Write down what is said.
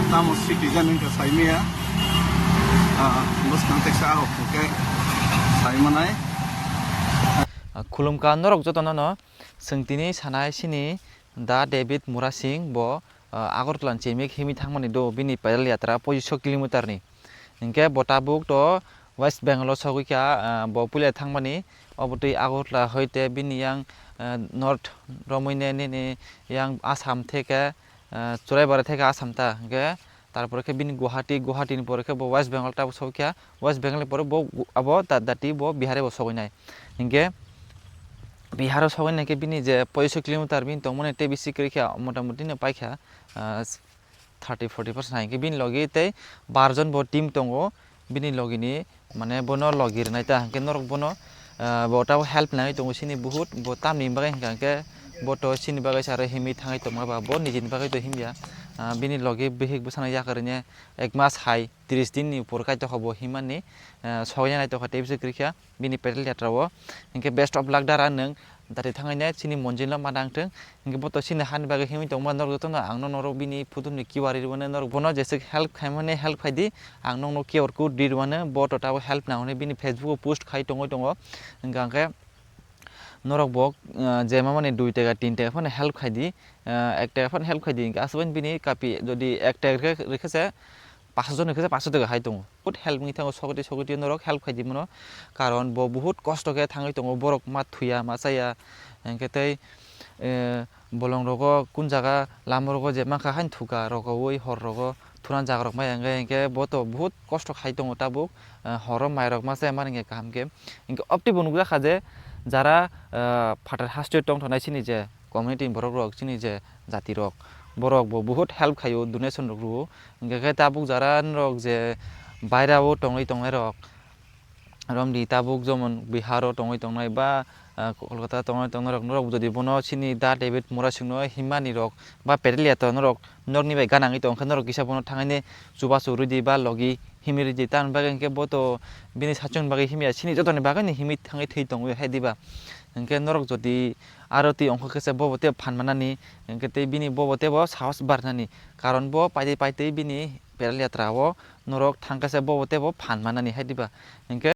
tamo citizen ke saimia bus nang teksa ho ke saimanai khulumka norok joto no sengtini sanai sini da David Murasing bo Agartala chemik himi thangmani do bini pedal yatra 25 kilometer ni hingke botabuk to West Bengal sogika bo pule thangmani obotui Agartala hoite bini yang North Romine ni yang Assam theke Churaibara theke Assam ta hingke তারপরে কে বিনি গুয়াহাটি নি পরে কে বো West Bengal টা সৌকিয়া West Bengal পরে বো আবো দাটি বো বিহারে বো সগই নাই হিংকে বিহার সগই নাকি বিনি যে 65 কিলোমিটার বিন তো মনে তে বেশি করিখা মোটামুটি নে পাইখা 30-40% হাইকে বিন লগি তে 12 জন বো টিম তঙ্গো বিনি লগিনি মানে বনো লগির নাইতা হাंके নরক বনো বটাও হেল্প নাই তঙ্গো সিনি বহুত বো তামনি বাগাই হাंके বটো সিনি বাগাই সারে হিমি থাঙাই তমাবা বো নিজিন বাগাই তো হিমিয়া bini logi behik busana yakarnya ek mas hai 30 din ni upor kai to hobo himani soya nai to khate bise krikha bini pedal yatrawo inke best of luck dara nang dati thangai ne sini monjin la madang theng inke boto sini han bage himi to man nor to na angno noro bini phutum ni kiwari rwane nor bono jese help khaimane help khaidi angno no kior ku dirwane boto ta help na hone bini facebook post khai tongo ingke norok bok jema mane 2 টাকা 3 টাকা ফনে help খাই দি 1 টাকা ফনে help খাই দি আসবেন বিনি কাপি যদি 1 টাকা রেখেছে 500 জন রেখেছে 500 টাকা খাই দङ বহুত হেল্প নি থাঙ্গো সকটি norok হেল্প খাই দি মনো কারণ ব বহুত কষ্ট কে থাঙ্গই দङ borok ma thuya ma chaya enketai bolong rogo kun jaga lam rogo je makha hain thuka rogo oi hor rogo thuran jaga rok ma enke boto বহুত কষ্ট খাই দङ tabuk horo mai rok ma chaya maringe kahamke enke opti bonugja khaje যারা ফাটার হাস্টের টং থানাই চিনি যে community বরক rock চিনি যে জাতি রক বরক বহুত হেল্প খাইও ডোনেশন রক রু ইংকে তাবুক যারা রক যে বাইরাও টংই টংনাই রক রমদি তাবুক যেমন বিহারও টংই টংনাই বা কলকাতা টংনাই রক নরক যদি বনো চিনি দা David Murasing no Himani rock বা পেডেলিয়া তো নরক নরনি বাই গানাঙি টং নরক কিসা বনো থাঙাইনে জুবা সুরুদি বা লগি হিমিরি দি তান বাগে ইংকে বতো বিনি সাচন বাগে হিমিয়া চিনি যতনি বাগে ni himi থাঙাই থৈ টং হেদিবা ইংকে নরক যদি আরতি অঙ্ক কেসে ববতে ফানমানানি ইংকে তে বিনি ববতে ব সাহস বারনানি কারণ ব পাইতে বিনি পেডেল यात्राओ নরক থাঙ্কাসে ববতে ব ফানমানানি হেদিবা ইংকে